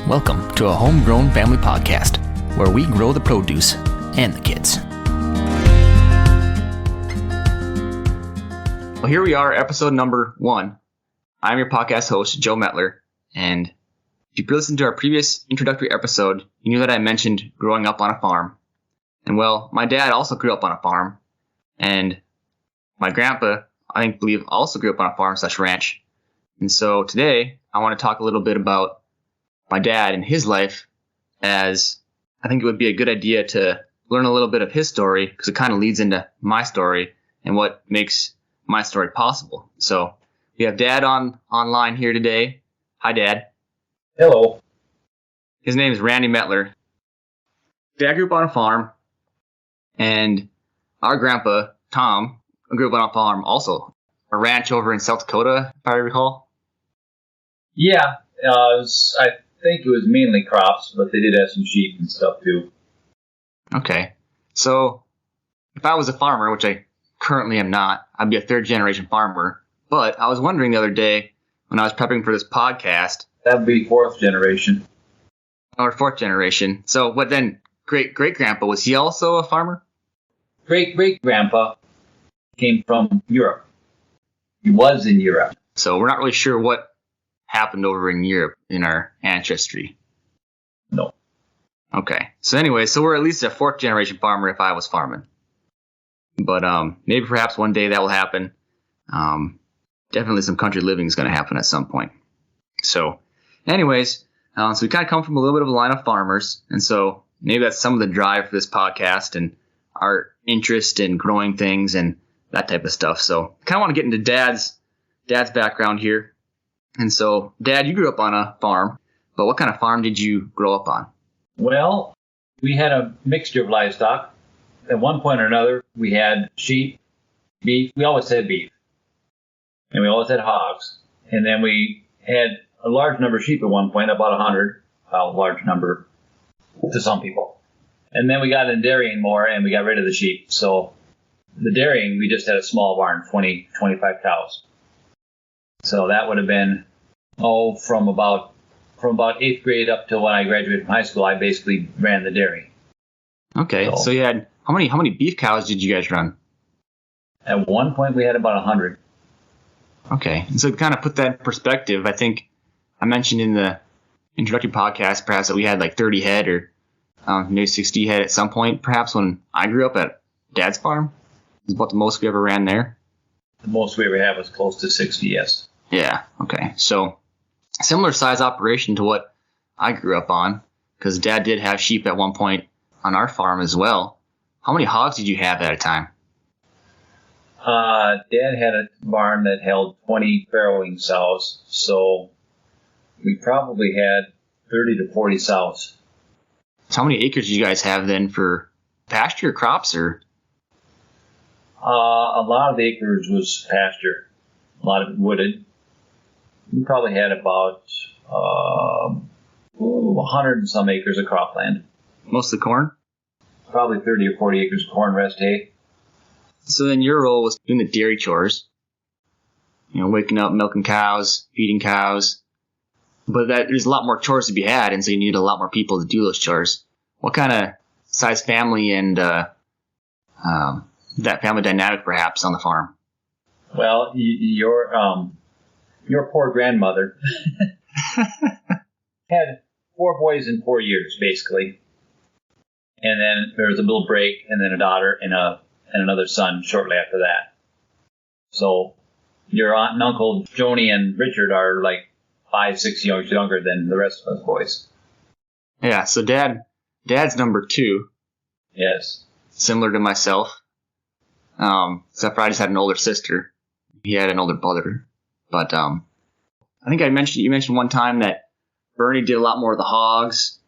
Welcome to a homegrown family podcast where we grow the produce and the kids. Well, here we are, episode number 1. I'm your podcast host, Joe Metler, and if you listened to our previous introductory episode, you knew that I mentioned growing up on a farm. And well, my dad also grew up on a farm, and my grandpa, I believe, also grew up on a farm/ranch. And so today, I want to talk a little bit about my dad and his life, as I think it would be a good idea to learn a little bit of his story, because it kind of leads into my story and what makes my story possible. So we have Dad online here today. Hi, Dad. Hello. His name is Randy Metler. Dad grew up on a farm, and our grandpa, Tom, grew up on a farm also, a ranch over in South Dakota, if I recall. Yeah, I think it was mainly crops, but they did have some sheep and stuff too. Okay. So if I was a farmer, which I currently am not, I'd be a third-generation farmer. But I was wondering the other day when I was prepping for this podcast. That would be fourth generation. Or fourth generation. So what then? Great-grandpa, was he also a farmer? Great-grandpa came from Europe. He was in Europe. So we're not really sure what happened over in Europe in our ancestry. No. Okay. So anyway, so we're at least a fourth-generation farmer if I was farming. But maybe perhaps one day that will happen. Definitely some country living is going to happen at some point. So anyways, so we kind of come from a little bit of a line of farmers. And so maybe that's some of the drive for this podcast and our interest in growing things and that type of stuff. So I kind of want to get into Dad's background here. And so, Dad, you grew up on a farm, but what kind of farm did you grow up on? Well, we had a mixture of livestock. At one point or another, we had sheep, beef. We always had beef. And we always had hogs. And then we had a large number of sheep at one point, about 100. Well, a large number to some people. And then we got into dairying more, and we got rid of the sheep. So the dairying, we just had a small barn, 20, 25 cows. So that would have been, from about 8th grade up to when I graduated from high school, I basically ran the dairy. Okay, so you had, how many beef cows did you guys run? At one point, we had about 100. Okay, and so to kind of put that in perspective, I think I mentioned in the introductory podcast perhaps that we had like 30 head or maybe 60 head at some point, perhaps when I grew up at Dad's farm. It was about the most we ever ran there. The most we ever had was close to 60, yes. Yeah, okay. So similar size operation to what I grew up on, because Dad did have sheep at one point on our farm as well. How many hogs did you have at a time? Dad had a barn that held 20 farrowing sows, so we probably had 30 to 40 sows. So how many acres did you guys have then for pasture crops or? A lot of the acreage was pasture, a lot of it wooded. We probably had about 100 and some acres of cropland. Mostly corn? Probably 30 or 40 acres of corn, rest hay. So then your role was doing the dairy chores. You know, waking up, milking cows, feeding cows. But there's a lot more chores to be had, and so you need a lot more people to do those chores. What kind of size family and that family dynamic perhaps on the farm? Well, your poor grandmother had 4 boys in 4 years, basically. And then there was a little break, and then a daughter and another son shortly after that. So your aunt and uncle, Joni and Richard, are like 5-6 years younger than the rest of us boys. Yeah, so Dad's number 2. Yes. Similar to myself. Except for I just had an older sister. He had an older brother. But I think you mentioned one time that Bernie did a lot more of the hogs,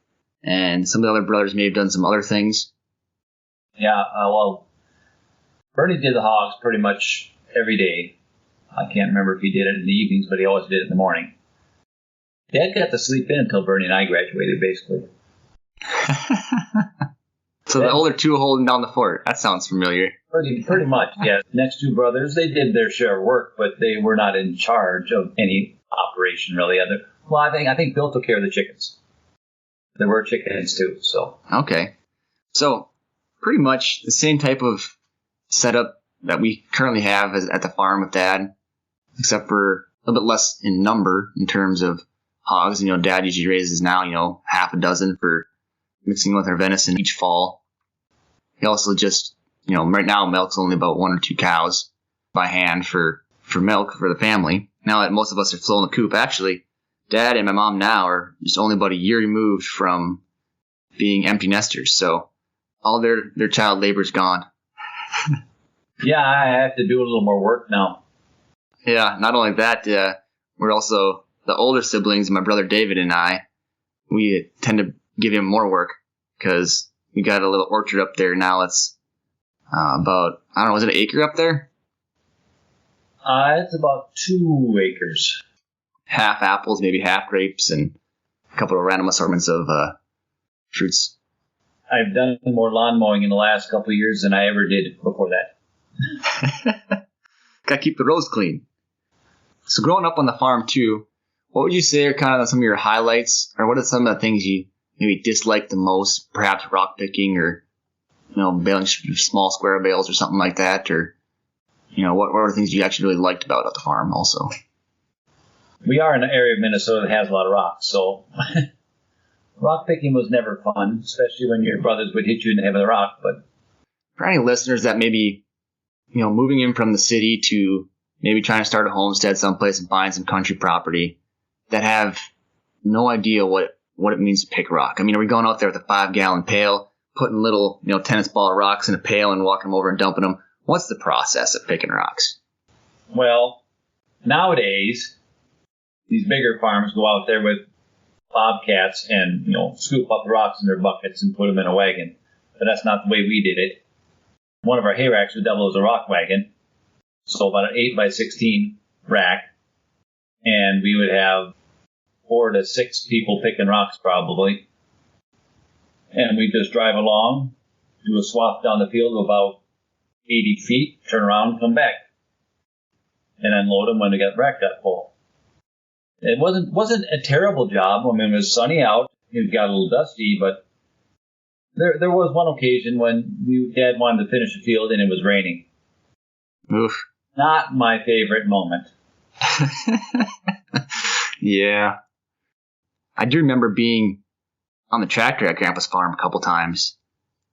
and some of the other brothers may have done some other things. Yeah, well, Bernie did the hogs pretty much every day. I can't remember if he did it in the evenings, but he always did it in the morning. Dad got to sleep in until Bernie and I graduated, basically. So the older two holding down the fort. That sounds familiar. Pretty much, yeah. Next 2 brothers, they did their share of work, but they were not in charge of any operation, really. Well, I think Bill took care of the chickens. There were chickens too. So Okay. So pretty much the same type of setup that we currently have at the farm with Dad, except for a little bit less in number in terms of hogs. Dad usually raises now, half a dozen for mixing with our venison each fall. He also just, right now milks only about 1 or 2 cows by hand for milk for the family. Now that most of us are still in the coop, actually, Dad and my mom now are just only about a year removed from being empty nesters. So all their child labor is gone. yeah, I have to do a little more work now. Yeah, not only that, we're also the older siblings, my brother David and I, we tend to give him more work because we got a little orchard up there now. It's about, I don't know, is it an acre up there? It's about 2 acres. Half apples, maybe half grapes, and a couple of random assortments of fruits. I've done more lawn mowing in the last couple of years than I ever did before that. Gotta keep the roads clean. So growing up on the farm too, what would you say are kind of some of your highlights, or what are some of the things you maybe dislike the most? Perhaps rock picking, or baling small square bales, or something like that, or what are the things you actually really liked about the farm also? We are in an area of Minnesota that has a lot of rocks, so rock picking was never fun, especially when your brothers would hit you in the head with a rock. But for any listeners that maybe moving in from the city to maybe trying to start a homestead someplace and buying some country property, that have no idea what it means to pick rock. I mean, are we going out there with a 5-gallon pail, putting little tennis ball rocks in a pail and walking them over and dumping them? What's the process of picking rocks? Well, nowadays, these bigger farms go out there with bobcats and scoop up the rocks in their buckets and put them in a wagon. But that's not the way we did it. One of our hay racks would double as a rock wagon, so about an 8x16 rack, and we would have 4 to 6 people picking rocks probably. And we'd just drive along, do a swath down the field of about 80 feet, turn around, come back, and unload them when we got rack got full. It wasn't a terrible job. I mean, it was sunny out. It got a little dusty, but there was one occasion when Dad wanted to finish the field and it was raining. Oof. Not my favorite moment. Yeah. I do remember being on the tractor at Grandpa's farm a couple times.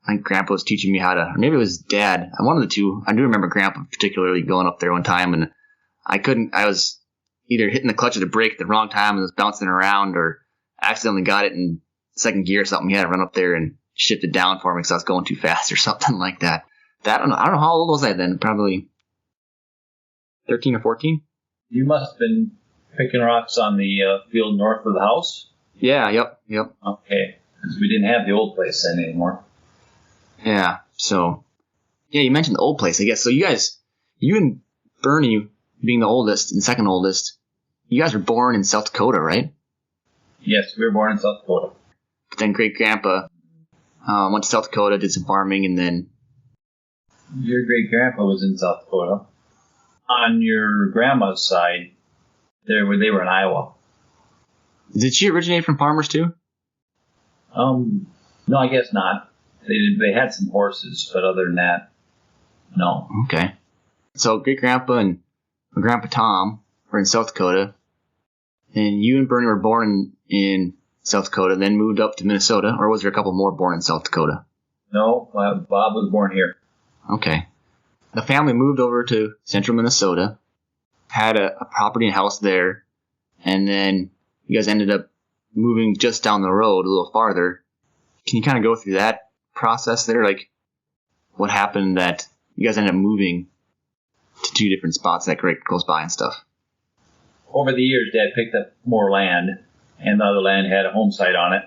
I think Grandpa was teaching me how to, or maybe it was Dad, one of the two. I do remember Grandpa particularly going up there one time, and I was either hitting the clutch or the brake at the wrong time and was bouncing around, or accidentally got it in second gear or something. He had to run up there and shift it down for me because I was going too fast or something like that. I don't know how old was I then? Probably 13 or 14? You must have been picking rocks on the field north of the house? Yeah, yep. Okay, because we didn't have the old place then anymore. Yeah, so, yeah, you mentioned the old place, I guess. So you and Bernie, being the oldest and second oldest, you guys were born in South Dakota, right? Yes, we were born in South Dakota. But then great-grandpa went to South Dakota, did some farming, and then... Your great-grandpa was in South Dakota. On your grandma's side, they were in Iowa. Did she originate from farmers, too? No, I guess not. They had some horses, but other than that, no. Okay. So great-grandpa and Grandpa Tom were in South Dakota, and you and Bernie were born in South Dakota, then moved up to Minnesota, or was there a couple more born in South Dakota? No, Bob was born here. Okay. The family moved over to central Minnesota, had a property and house there, and then you guys ended up moving just down the road a little farther. Can you kind of go through that process there? Like, what happened that you guys ended up moving to 2 different spots that great close by and stuff? Over the years, Dad picked up more land, and the other land had a home site on it.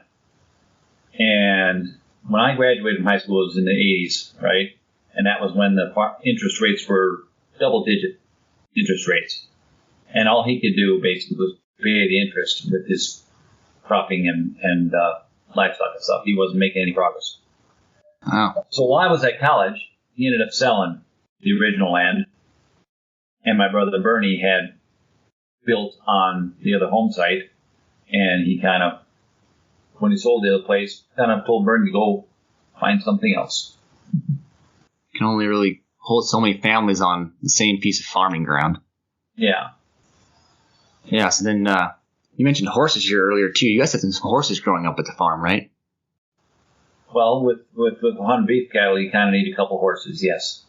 And when I graduated from high school, it was in the 80s, right? And that was when the interest rates were double-digit interest rates. And all he could do basically was pay the interest with his cropping and livestock and stuff. He wasn't making any progress. Oh. So while I was at college, he ended up selling the original land, and my brother Bernie had built on the other home site, and he kind of when he sold the other place, kind of told Bernie to go find something else. You can only really hold so many families on the same piece of farming ground. Yeah. Yeah, so then you mentioned horses here earlier, too. You guys had some horses growing up at the farm, right? Well, with 100 beef cattle, you kind of need a couple horses, yes.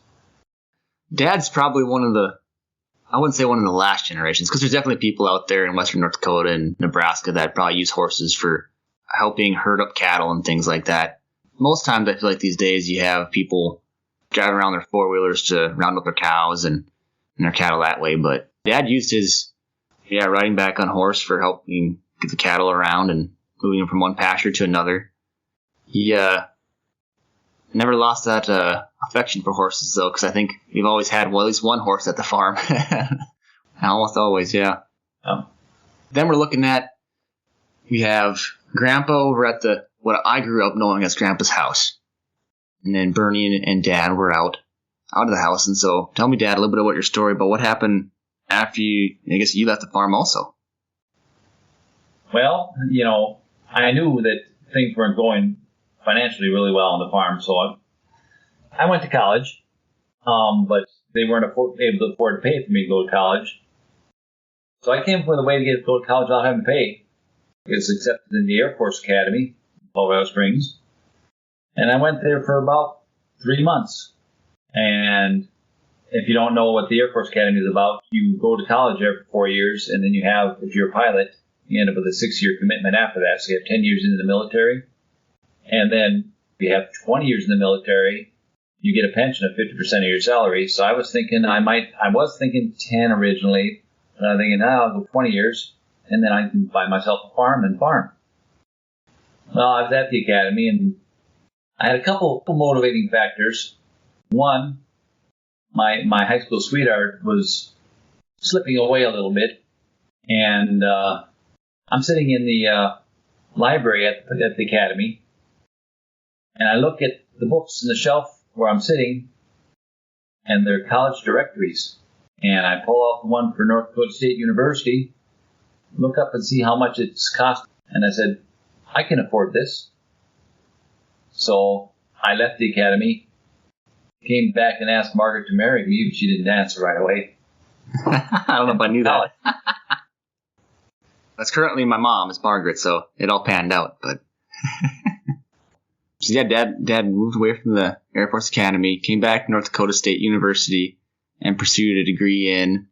Dad's probably one of the, I wouldn't say one of the last generations, because there's definitely people out there in western North Dakota and Nebraska that probably use horses for helping herd up cattle and things like that. Most times I feel like these days you have people driving around their four-wheelers to round up their cows and their cattle that way. But Dad used his, riding back on horse for helping get the cattle around and moving them from one pasture to another. He never lost that affection for horses, though, because I think we've always had, well, at least one horse at the farm. Almost always, yeah. Then we're looking at, we have Grandpa over at what I grew up knowing as Grandpa's house. And then Bernie and Dad were out of the house. And so tell me, Dad, a little bit about your story, but what happened after you left the farm also? Well, I knew that things weren't going financially really well on the farm, so I went to college, but they weren't able to afford to pay for me to go to college. So I came up with a way to go to college without having to pay. I was accepted in the Air Force Academy, Colorado Springs, and I went there for about 3 months. And if you don't know what the Air Force Academy is about, you go to college there for 4 years, and then you have, if you're a pilot, you end up with a 6-year commitment after that. So you have 10 years into the military. And then if you have 20 years in the military, you get a pension of 50% of your salary. So I was thinking I was thinking 10 originally, and I'm thinking, I'll go 20 years, and then I can buy myself a farm and farm. Well, I was at the academy, and I had a couple motivating factors. One, my high school sweetheart was slipping away a little bit, and I'm sitting in the library at the academy, and I look at the books in the shelf where I'm sitting, and they're college directories. And I pull out the one for North Dakota State University, look up and see how much it's cost, and I said, I can afford this. So I left the academy, came back and asked Margaret to marry me, but she didn't answer right away. I don't know if I knew that. That's currently my mom, is Margaret, so it all panned out. But so yeah, Dad moved away from the Air Force Academy, came back to North Dakota State University, and pursued a degree in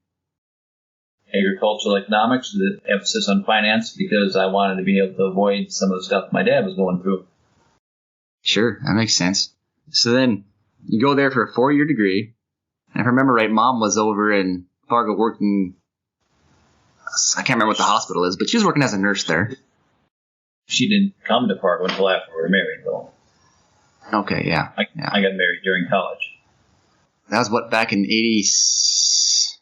agricultural economics with an emphasis on finance, because I wanted to be able to avoid some of the stuff my dad was going through. Sure, that makes sense. So then you go there for a 4-year degree. And if I remember right, Mom was over in Fargo working, I can't remember what the hospital is, but she was working as a nurse there. She didn't come to Fargo until after we were married, though. Okay, yeah. I got married during college. That was what, back in 86,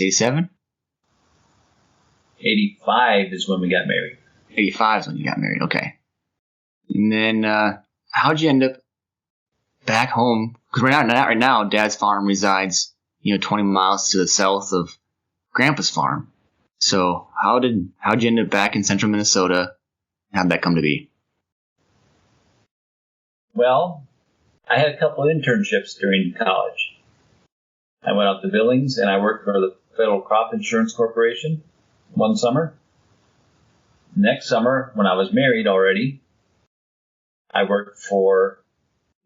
87? 85 is when we got married. 85 is when you got married, okay. And then how'd you end up back home? Because right now, Dad's farm resides, 20 miles to the south of Grandpa's farm. So how'd you end up back in central Minnesota? How'd that come to be? Well, I had a couple of internships during college. I went out to Billings and I worked for the Federal Crop Insurance Corporation one summer. Next summer, when I was married already, I worked for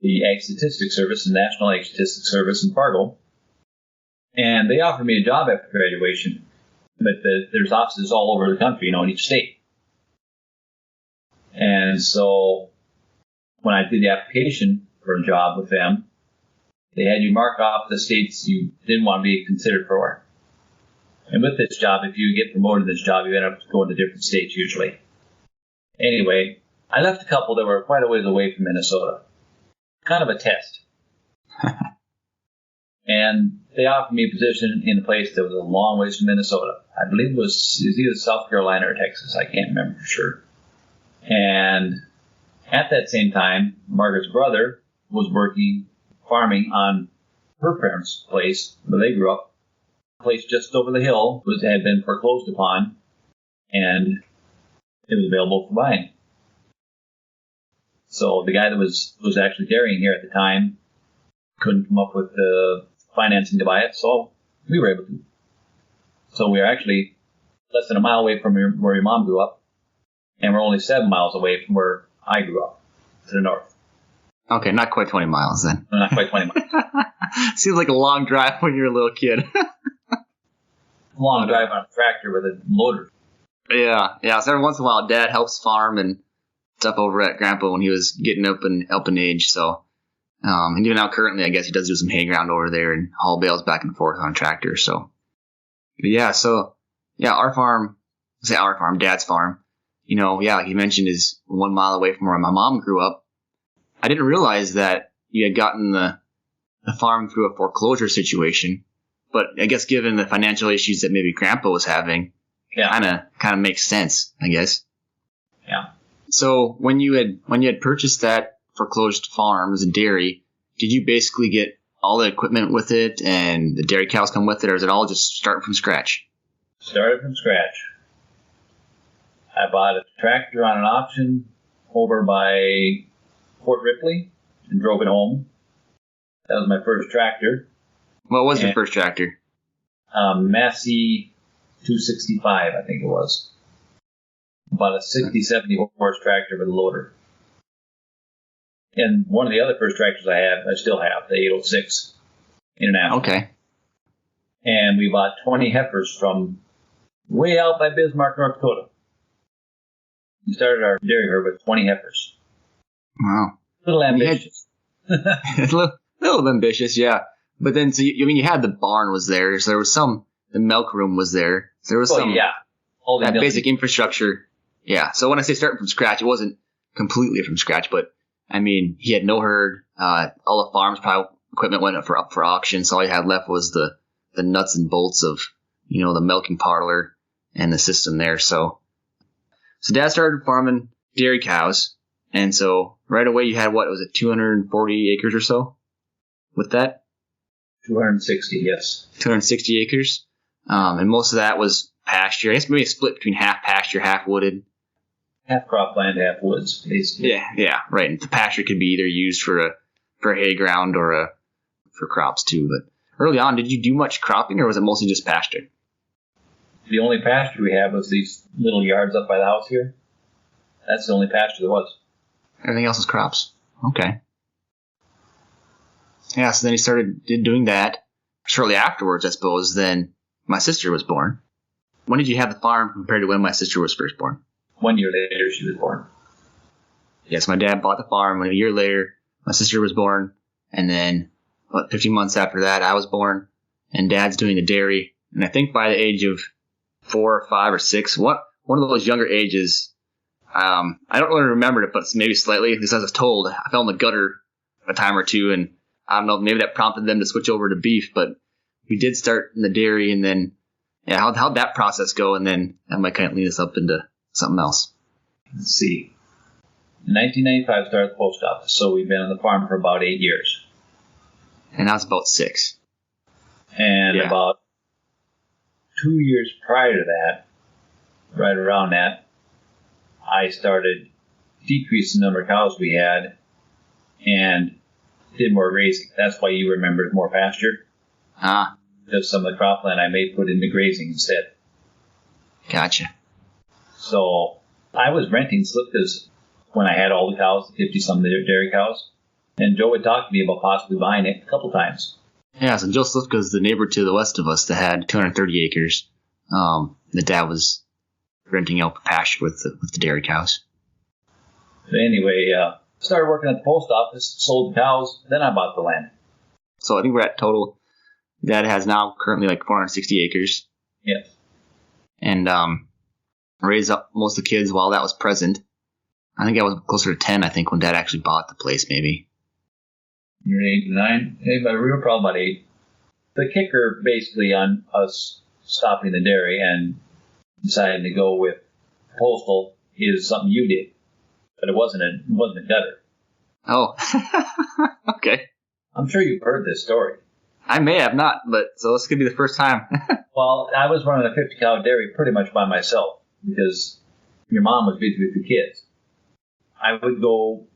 the Ag Statistics Service, the National Ag Statistics Service in Fargo. And they offered me a job after graduation. But there's offices all over the country, in each state. And so when I did the application for a job with them, they had you mark off the states you didn't want to be considered for. And with this job, if you get promoted to this job, you end up going to different states usually. Anyway, I left a couple that were quite a ways away from Minnesota. Kind of a test. And they offered me a position in a place that was a long ways from Minnesota. I believe it was either South Carolina or Texas. I can't remember for sure. And at that same time, Margaret's brother was farming on her parents' place where they grew up. A place just over the hill had been foreclosed upon, and it was available for buying. So the guy that was actually dairying here at the time couldn't come up with the financing to buy it, so we were able to. So we are actually less than a mile away from where your mom grew up, and we're only 7 miles away from where I grew up, to the north. Okay, not quite 20 miles then. Not quite 20 miles. Seems like a long drive when you're a little kid. Long drive on a tractor with a loader. Yeah. So every once in a while, Dad helps farm and stuff over at Grandpa when he was getting up in age. So, and even now currently, I guess he does do some hay ground over there and haul bales back and forth on a tractor. So, our farm, Dad's farm, like you mentioned, is 1 mile away from where my mom grew up. I didn't realize that you had gotten the farm through a foreclosure situation, but I guess given the financial issues that maybe Grandpa was having, kind of makes sense, I guess. Yeah. So when you had purchased that foreclosed farm as a dairy, did you basically get all the equipment with it and the dairy cows come with it, or is it all just starting from scratch? Started from scratch. I bought a tractor on an auction over by Fort Ripley and drove it home. That was my first tractor. What was your first tractor? Massey 265, I think it was. About a 60, 70 horse tractor with a loader. And one of the other first tractors I still have, the 806 International. Okay. And we bought 20 heifers from way out by Bismarck, North Dakota. We started our dairy herd with 20 heifers. Wow. A little ambitious. A little ambitious, yeah. But then, you had the barn was there, so there was the milk room was there. So there was all that basic infrastructure. Yeah. So when I say starting from scratch, it wasn't completely from scratch, but I mean, he had no herd. All the farm's equipment went up for auction. So all he had left was the nuts and bolts of, the milking parlor and the system there. So Dad started farming dairy cows. And so right away you had, 240 acres or so with that? 260, yes. 260 acres. And most of that was pasture. I guess maybe a split between half pasture, half wooded. Half cropland, half woods, basically. Yeah, right. And the pasture could be either used for hay ground or for crops too. But early on, did you do much cropping or was it mostly just pasture? The only pasture we had was these little yards up by the house here. That's the only pasture there was. Everything else was crops. Okay. Yeah, so then he started doing that. Shortly afterwards, I suppose, then my sister was born. When did you have the farm compared to when my sister was first born? 1 year later, she was born. Yes, my dad bought the farm. And a year later, my sister was born. And then, 15 months after that, I was born. And Dad's doing the dairy. And I think by the age of 4 or 5 or 6, one of those younger ages, I don't really remember it, but maybe slightly. At least as I was told, I fell in the gutter a time or two. And I don't know, maybe that prompted them to switch over to beef. But we did start in the dairy. And then, how'd that process go? And then that might kind of lead us up into something else. Let's see. In 1995, I started the post office, so we've been on the farm for about 8 years. And I was about 6. And about 2 years prior to that, right around that, I started decreasing the number of cows we had and did more grazing. That's why you remembered more pasture. Because some of the cropland I may put into grazing instead. Gotcha. So I was renting Slipka's when I had all the cows, the 50-some dairy cows. And Joe had talked to me about possibly buying it a couple times. Yeah, so Joe Slipka's the neighbor to the west of us that had 230 acres. The dad was renting out pasture with the dairy cows. But anyway, started working at the post office, sold the cows, then I bought the land. So I think we're at total. Dad has now currently 460 acres. Yes. And raised up most of the kids while that was present. I think I was closer to 10, I think, when Dad actually bought the place, maybe. You're 8 to 9? We were probably about 8. The kicker, basically, on us stopping the dairy and deciding to go with postal is something you did. But it wasn't a gutter. Oh. Okay. I'm sure you've heard this story. I may have not, but so this could be the first time. Well, I was running a 50-cow dairy pretty much by myself because your mom was busy with the kids. I would go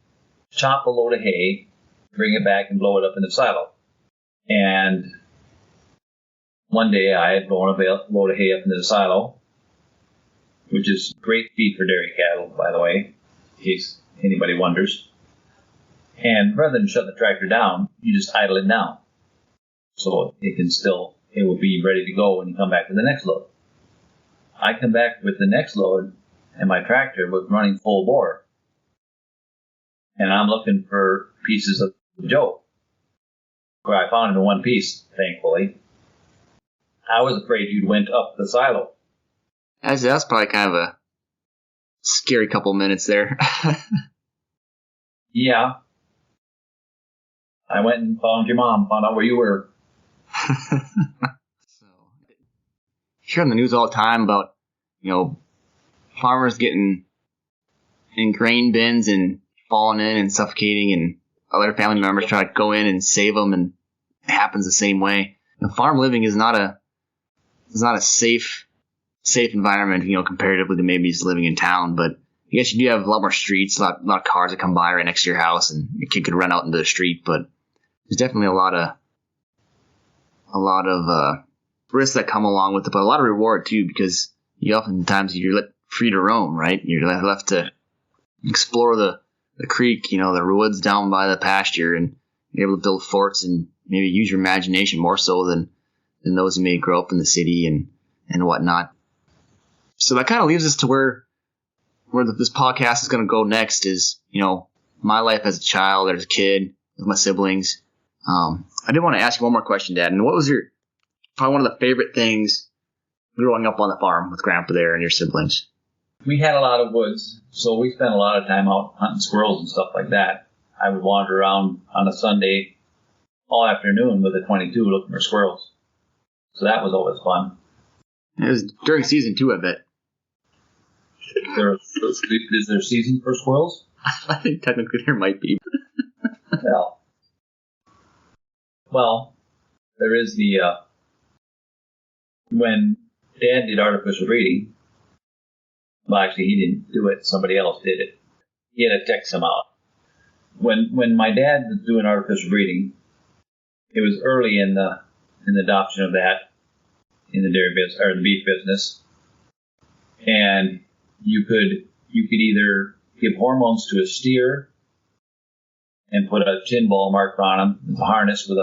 chop a load of hay, bring it back and blow it up in the silo. And one day I had blown a load of hay up into the silo, which is great feed for dairy cattle, by the way, in case anybody wonders. And rather than shut the tractor down, you just idle it down. So it will be ready to go when you come back with the next load. I come back with the next load, and my tractor was running full bore. And I'm looking for pieces of Joe, where I found him in one piece, thankfully. I was afraid you'd went up the silo. That's probably kind of a scary couple minutes there. Yeah. I went and found your mom, found out where you were. So, hear on the news all the time about, farmers getting in grain bins and falling in and suffocating, and other family members try to go in and save them, and it happens the same way. Farm living is not a safe environment, comparatively to maybe just living in town. But I guess you do have a lot more streets, a lot of cars that come by right next to your house, and your kid could run out into the street. But there's definitely a lot of risks that come along with it, but a lot of reward too, because you're free to roam, right? You're left to explore the creek, the woods down by the pasture, and you're able to build forts and maybe use your imagination more so than those who may grow up in the city and whatnot. So that kind of leaves us to where this podcast is going to go next is, my life as a child, as a kid, with my siblings. I did want to ask you one more question, Dad. And what was probably one of the favorite things growing up on the farm with Grandpa there and your siblings? We had a lot of woods, so we spent a lot of time out hunting squirrels and stuff like that. I would wander around on a Sunday all afternoon with a .22 looking for squirrels. So that was always fun. It was during season 2, I bet. Is there season for squirrels? I think technically there might be. Well, there is when Dad did artificial breeding, well, actually he didn't do it, somebody else did it. He had to text him out. When my dad was doing artificial breeding, it was early in the adoption of that in the dairy business or the beef business, and you could either give hormones to a steer and put a chin ball marker on him with a harness with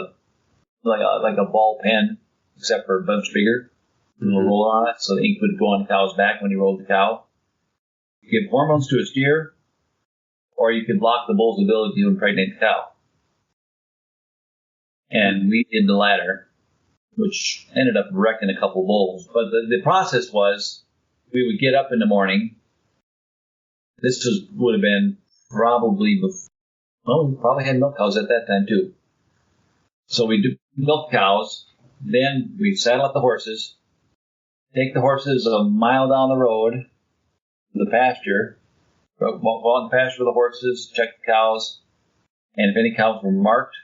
like a ball pen, except for a bunch bigger, with a little roller on it, so the ink would go on the cow's back when he rolled the cow. You give hormones to a steer, or you could block the bull's ability to impregnate the cow. And we did the latter, which ended up wrecking a couple bulls. But the process was, we would get up in the morning. This would have been probably before. Well, we probably had milk cows at that time too. So we'd do milk cows, then we'd saddle up the horses, take the horses a mile down the road to the pasture, go out in the pasture with the horses, check the cows, and if any cows were marked,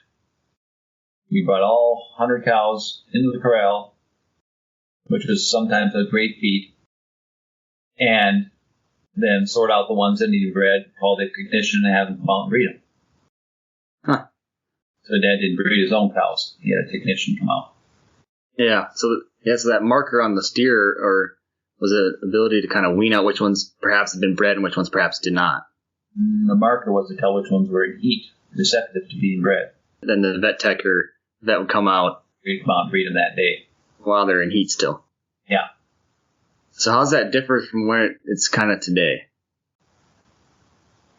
we brought all 100 cows into the corral, which was sometimes a great feat, and then sort out the ones that needed bred, call the technician, and have them come out and breed them. Huh. So Dad didn't breed his own cows. He had a technician come out. Yeah, so that marker on the steer or was the ability to kind of wean out which ones perhaps had been bred and which ones perhaps did not. The marker was to tell which ones were in heat, receptive to being bred. Then the vet would come out. We'd come out and breed them that day. While they're in heat still. Yeah. So how's that differ from where it's kind of today?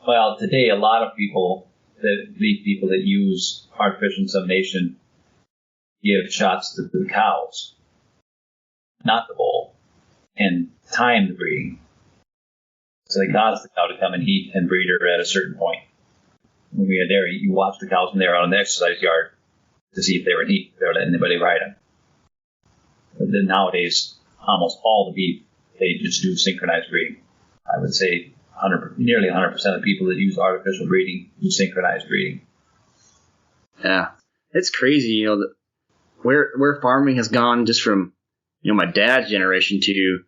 Well, today a lot of people that use artificial insemination give shots to the cows, not the bull, and time the breeding. So they cause the cow to come in heat and breed her at a certain point. When we had dairy, you watch the cows when they were out in the exercise yard to see if they were in heat, if they were letting anybody ride them. But then nowadays, almost all the beef, they just do synchronized breeding. I would say nearly 100% of people that use artificial breeding do synchronized breeding. Yeah, it's crazy, where farming has gone just from, my dad's generation to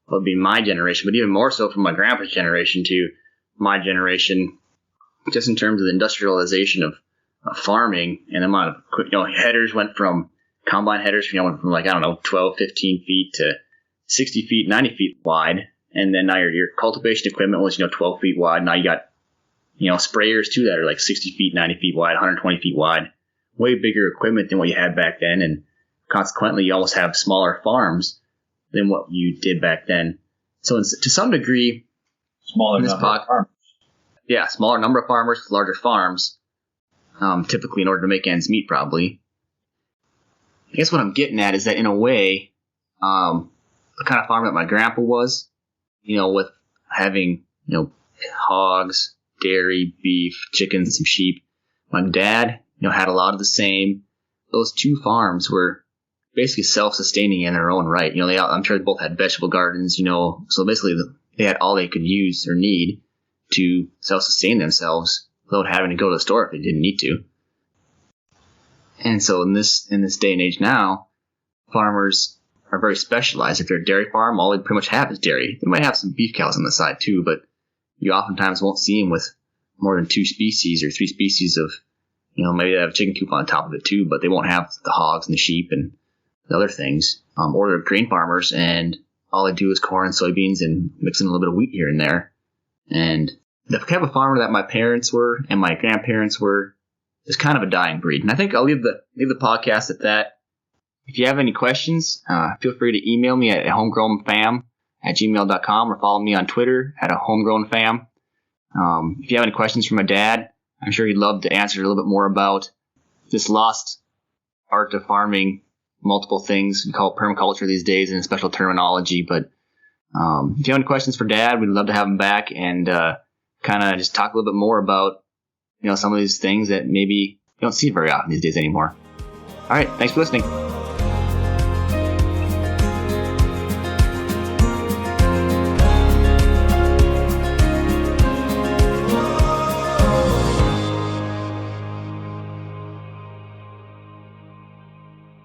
what would be my generation, but even more so from my grandpa's generation to my generation. just in terms of the industrialization of farming and the amount of, headers went from combine headers, went from 12, 15 feet to 60 feet, 90 feet wide. And then now your cultivation equipment was, 12 feet wide. Now you got, sprayers too that are like 60 feet, 90 feet wide, 120 feet wide. Way bigger equipment than what you had back then. And consequently, you almost have smaller farms than what you did back then. So to some degree, smaller number of farmers. Yeah, smaller number of farmers, larger farms, typically in order to make ends meet, probably. I guess what I'm getting at is that in a way, the kind of farm that my grandpa was, with having, hogs, dairy, beef, chickens, and some sheep. My dad, had a lot of the same. Those two farms were basically self-sustaining in their own right. I'm sure they both had vegetable gardens, so basically they had all they could use or need to self-sustain themselves without having to go to the store if they didn't need to. And so in this day and age now, farmers are very specialized. If they're a dairy farm, all they pretty much have is dairy. They might have some beef cows on the side too, but you oftentimes won't see them with more than 2 species or 3 species of, maybe they have a chicken coop on top of it too, but they won't have the hogs and the sheep and the other things. Or they're grain farmers and all they do is corn and soybeans and mix in a little bit of wheat here and there. And the type of farmer that my parents were and my grandparents were is kind of a dying breed. And I think I'll leave the podcast at that. If you have any questions, feel free to email me at homegrownfam@gmail.com or follow me on Twitter at @homegrownfam. If you have any questions for my dad, I'm sure he'd love to answer a little bit more about this lost art of farming, multiple things. We call it permaculture these days in a special terminology. But if you have any questions for Dad, we'd love to have him back and kind of just talk a little bit more about some of these things that maybe you don't see very often these days anymore. All right, thanks for listening.